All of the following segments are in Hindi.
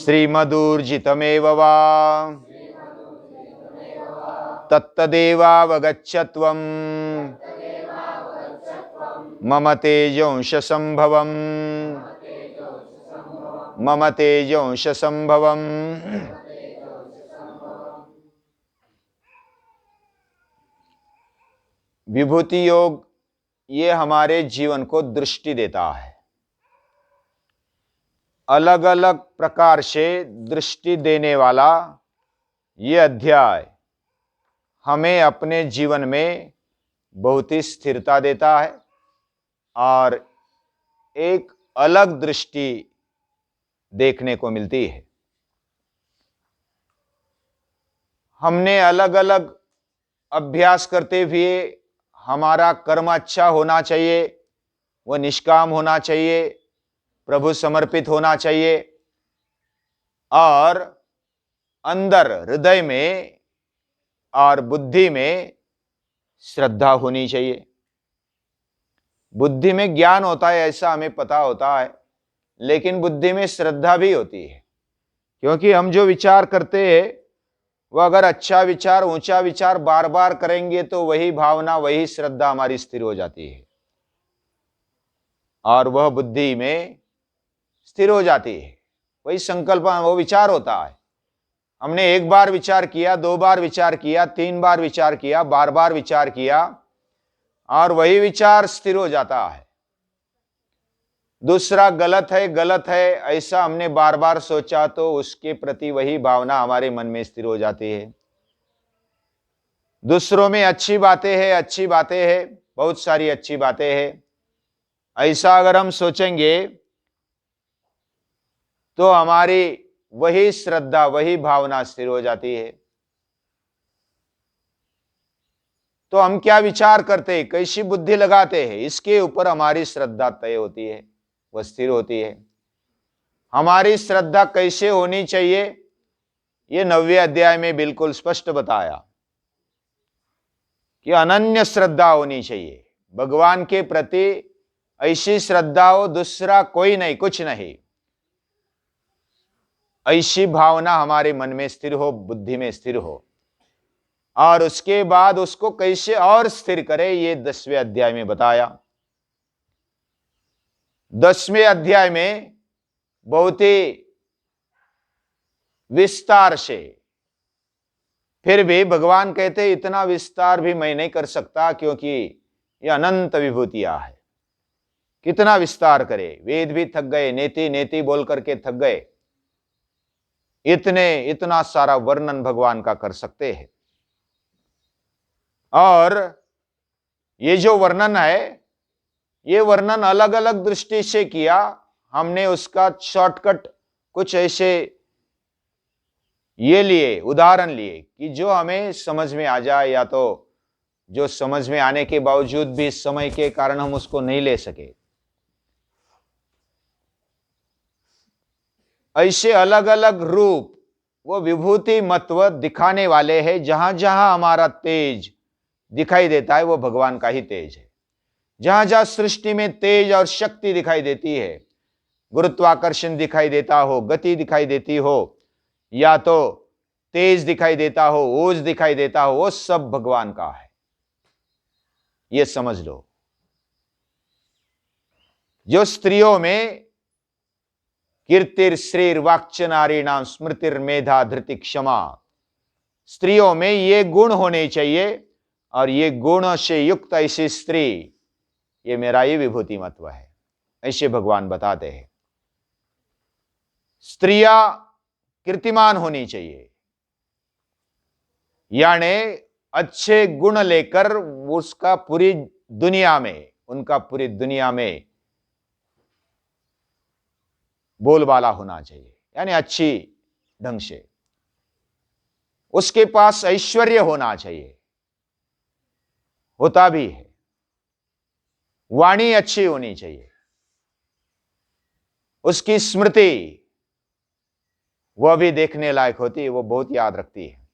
श्रीमदूर्जितमेव वा तत्तदेवावगच्छत्वं मम तेजोंशसंभवम् मम तेजोंशसंभवम्। विभूति योग ये हमारे जीवन को दृष्टि देता है। अलग अलग प्रकार से दृष्टि देने वाला ये अध्याय हमें अपने जीवन में बहुत ही स्थिरता देता है और एक अलग दृष्टि देखने को मिलती है। हमने अलग अलग अभ्यास करते हुए हमारा कर्म अच्छा होना चाहिए, वह निष्काम होना चाहिए, प्रभु समर्पित होना चाहिए और अंदर हृदय में और बुद्धि में श्रद्धा होनी चाहिए। बुद्धि में ज्ञान होता है ऐसा हमें पता होता है, लेकिन बुद्धि में श्रद्धा भी होती है, क्योंकि हम जो विचार करते हैं वह अगर अच्छा विचार, ऊंचा विचार बार बार करेंगे तो वही भावना, वही श्रद्धा हमारी स्थिर हो जाती है और वह बुद्धि में स्थिर हो जाती है। वही संकल्प, वो विचार होता है। हमने एक बार विचार किया, दो बार विचार किया, तीन बार विचार किया, बार बार विचार किया और वही विचार स्थिर हो जाता है। दूसरा गलत है ऐसा हमने बार बार सोचा तो उसके प्रति वही भावना हमारे मन में स्थिर हो जाती है। दूसरों में अच्छी बातें हैं, बहुत सारी अच्छी बातें हैं, ऐसा अगर हम सोचेंगे तो हमारी वही श्रद्धा, वही भावना स्थिर हो जाती है। तो हम क्या विचार करते हैं, कैसी बुद्धि लगाते हैं, इसके ऊपर हमारी श्रद्धा तय होती है, वह स्थिर होती है। हमारी श्रद्धा कैसे होनी चाहिए, ये 9वें अध्याय में बिल्कुल स्पष्ट बताया कि अनन्य श्रद्धा होनी चाहिए भगवान के प्रति। ऐसी श्रद्धा हो, दूसरा कोई नहीं, कुछ नहीं, ऐसी भावना हमारे मन में स्थिर हो, बुद्धि में स्थिर हो। और उसके बाद उसको कैसे और स्थिर करे, ये 10वें अध्याय में बताया। 10वें अध्याय में बहुत ही विस्तार से, फिर भी भगवान कहते इतना विस्तार भी मैं नहीं कर सकता क्योंकि ये अनंत विभूतियां है, कितना विस्तार करे। वेद भी थक गए, नेति नेति बोल करके थक गए। इतना सारा वर्णन भगवान का कर सकते हैं। और ये जो वर्णन है, ये वर्णन अलग अलग दृष्टि से किया हमने, उसका शॉर्टकट कुछ ऐसे ये लिए, उदाहरण लिए कि जो हमें समझ में आ जाए, या तो जो समझ में आने के बावजूद भी समय के कारण हम उसको नहीं ले सके। ऐसे अलग अलग रूप वो विभूति महत्व दिखाने वाले हैं। जहां जहां हमारा तेज दिखाई देता है वो भगवान का ही तेज है। जहां जहां सृष्टि में तेज और शक्ति दिखाई देती है, गुरुत्वाकर्षण दिखाई देता हो, गति दिखाई देती हो, या तो तेज दिखाई देता हो, ओज दिखाई देता हो, वो सब भगवान का है, ये समझ लो। जो स्त्रियों में कीर्तिर श्रीर वाक्च नारीणाम स्मृतिर मेधा धृति क्षमा, स्त्रियों में ये गुण होने चाहिए और ये गुण से युक्त ऐसी स्त्री, ये मेरा ही विभूति महत्व है, ऐसे भगवान बताते हैं। स्त्रियां कीर्तिमान होनी चाहिए, यानी अच्छे गुण लेकर उसका पूरी दुनिया में, उनका पूरी दुनिया में बोलबाला होना चाहिए, यानी अच्छी ढंग से। उसके पास ऐश्वर्य होना चाहिए, होता भी है। वाणी अच्छी होनी चाहिए, उसकी स्मृति वह भी देखने लायक होती है, वो बहुत याद रखती है।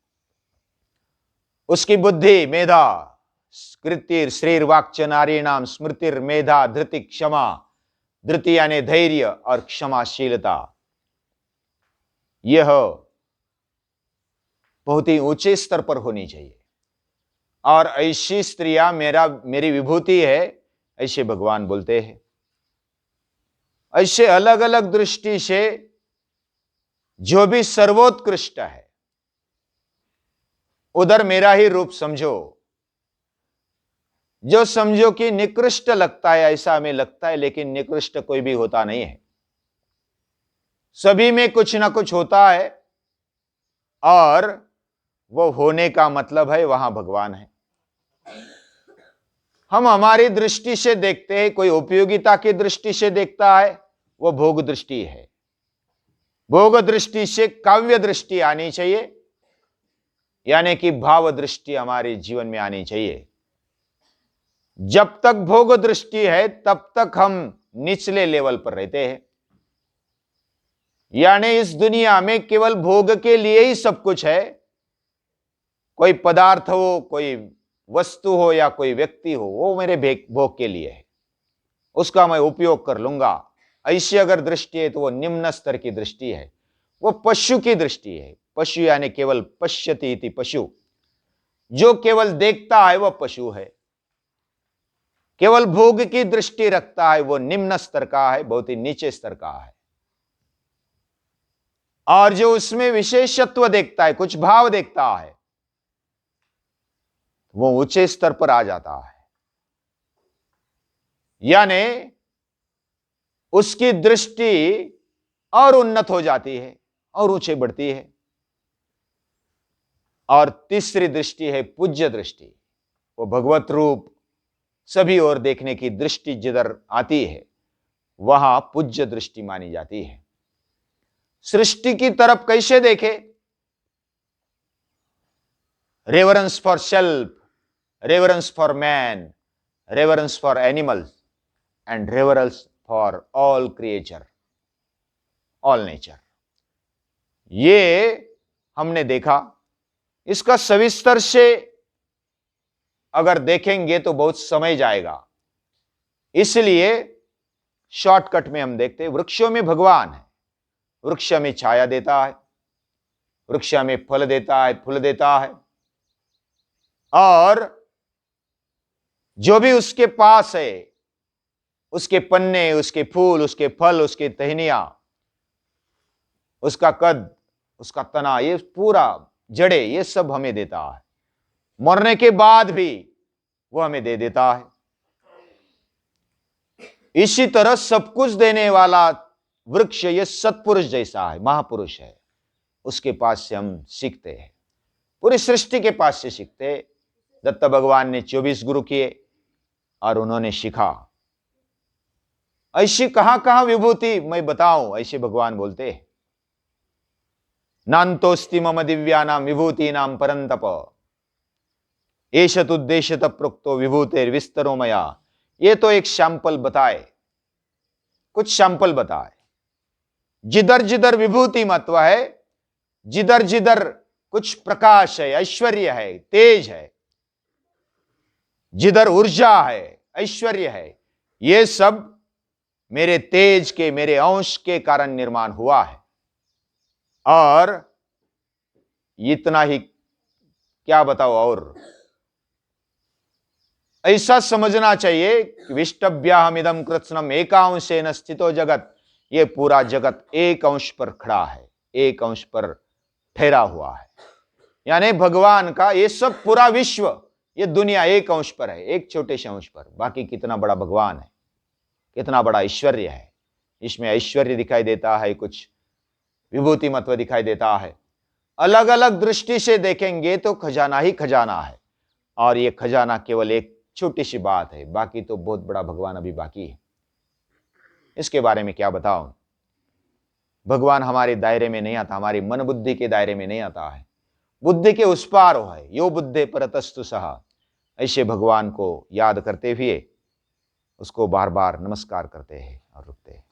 उसकी बुद्धि, मेधा, कृतिर श्रीर वाक्च नारीणाम स्मृतिर मेधा धृति क्षमा, धृति यानी धैर्य और क्षमाशीलता, यह बहुत ही ऊंचे स्तर पर होनी चाहिए। और ऐसी स्त्रियां मेरी विभूति है, ऐसे भगवान बोलते हैं। ऐसे अलग अलग दृष्टि से जो भी सर्वोत्कृष्ट है उधर मेरा ही रूप समझो। जो समझो कि निकृष्ट लगता है, ऐसा हमें लगता है, लेकिन निकृष्ट कोई भी होता नहीं है। सभी में कुछ ना कुछ होता है, और वो होने का मतलब है वहां भगवान है। हम हमारी दृष्टि से देखते हैं, कोई उपयोगिता की दृष्टि से देखता है, वो भोग दृष्टि है। भोग दृष्टि से काव्य दृष्टि आनी चाहिए, यानी कि भाव दृष्टि हमारे जीवन में आनी चाहिए। जब तक भोग दृष्टि है तब तक हम निचले लेवल पर रहते हैं, यानी इस दुनिया में केवल भोग के लिए ही सब कुछ है। कोई पदार्थ हो, कोई वस्तु हो या कोई व्यक्ति हो, वो मेरे भोग के लिए है, उसका मैं उपयोग कर लूंगा। ऐसी अगर दृष्टि है तो वो निम्न स्तर की दृष्टि है, वो पशु की दृष्टि है। पशु यानी केवल पश्यति इति पशु, जो केवल देखता है वह पशु है। केवल भोग की दृष्टि रखता है वो निम्न स्तर का है, बहुत ही नीचे स्तर का है। और जो उसमें विशेषत्व देखता है, कुछ भाव देखता है, वो ऊंचे स्तर पर आ जाता है। यानी उसकी दृष्टि और उन्नत हो जाती है और ऊंचे बढ़ती है। और तीसरी दृष्टि है पूज्य दृष्टि। वो भगवत रूप सभी ओर देखने की दृष्टि जिधर आती है वहां पूज्य दृष्टि मानी जाती है। सृष्टि की तरफ कैसे देखे? Reverence for self, reverence for man, reverence for animals and reverence for all creature, all nature. ये हमने देखा। इसका सविस्तर से अगर देखेंगे तो बहुत समय जाएगा, इसलिए शॉर्टकट में हम देखते हैं। वृक्षों में भगवान है, वृक्ष में छाया देता है, वृक्ष में फल देता है, फूल देता है, और जो भी उसके पास है, उसके पन्ने, उसके फूल, उसके फल, उसकी टहनियां, उसका कद, उसका तना, ये पूरा जड़े, ये सब हमें देता है। मरने के बाद भी वो हमें दे देता है। इसी तरह सब कुछ देने वाला वृक्ष ये सत्पुरुष जैसा है, महापुरुष है। उसके पास से हम सीखते हैं, पूरी सृष्टि के पास से सीखते हैं। दत्त भगवान ने 24 गुरु किए और उन्होंने सीखा। ऐसी कहां कहां विभूति मैं बताऊं, ऐसे भगवान बोलते हैं। नान्तोस्ति मम दिव्यानाम विभूतीनाम परंतप, एषत उद्देश्यत प्रोक्तो विभूतेर विस्तरो मया। ये तो एक सैंपल बताए, कुछ सैंपल बताए। जिधर जिधर विभूति महत्व है, जिधर जिधर कुछ प्रकाश है, ऐश्वर्य है, तेज है, जिधर ऊर्जा है, ऐश्वर्य है, ये सब मेरे तेज के, मेरे अंश के कारण निर्माण हुआ है। और इतना ही क्या बताओ, और ऐसा समझना चाहिए कि विष्टभ्याहमिदं कृत्स्नम एकांशेन स्थितो जगत। ये पूरा जगत एक अंश पर खड़ा है, एक अंश पर ठहरा हुआ है। यानी भगवान का ये सब पूरा विश्व, ये दुनिया एक अंश पर है, एक छोटे से अंश पर। बाकी कितना बड़ा भगवान है, कितना बड़ा ऐश्वर्य है। इसमें ऐश्वर्य दिखाई देता है, कुछ विभूति महत्व दिखाई देता है। अलग अलग दृष्टि से देखेंगे तो खजाना ही खजाना है, और ये खजाना केवल एक छोटी सी बात है, बाकी तो बहुत बड़ा भगवान अभी बाकी है। इसके बारे में क्या बताऊं। भगवान हमारे दायरे में नहीं आता, हमारी मन बुद्धि के दायरे में नहीं आता है। बुद्धि के उस पार हो है, यो बुद्धे परतस्तु सहा। ऐसे भगवान को याद करते हुए उसको बार बार नमस्कार करते हैं और रुकते हैं।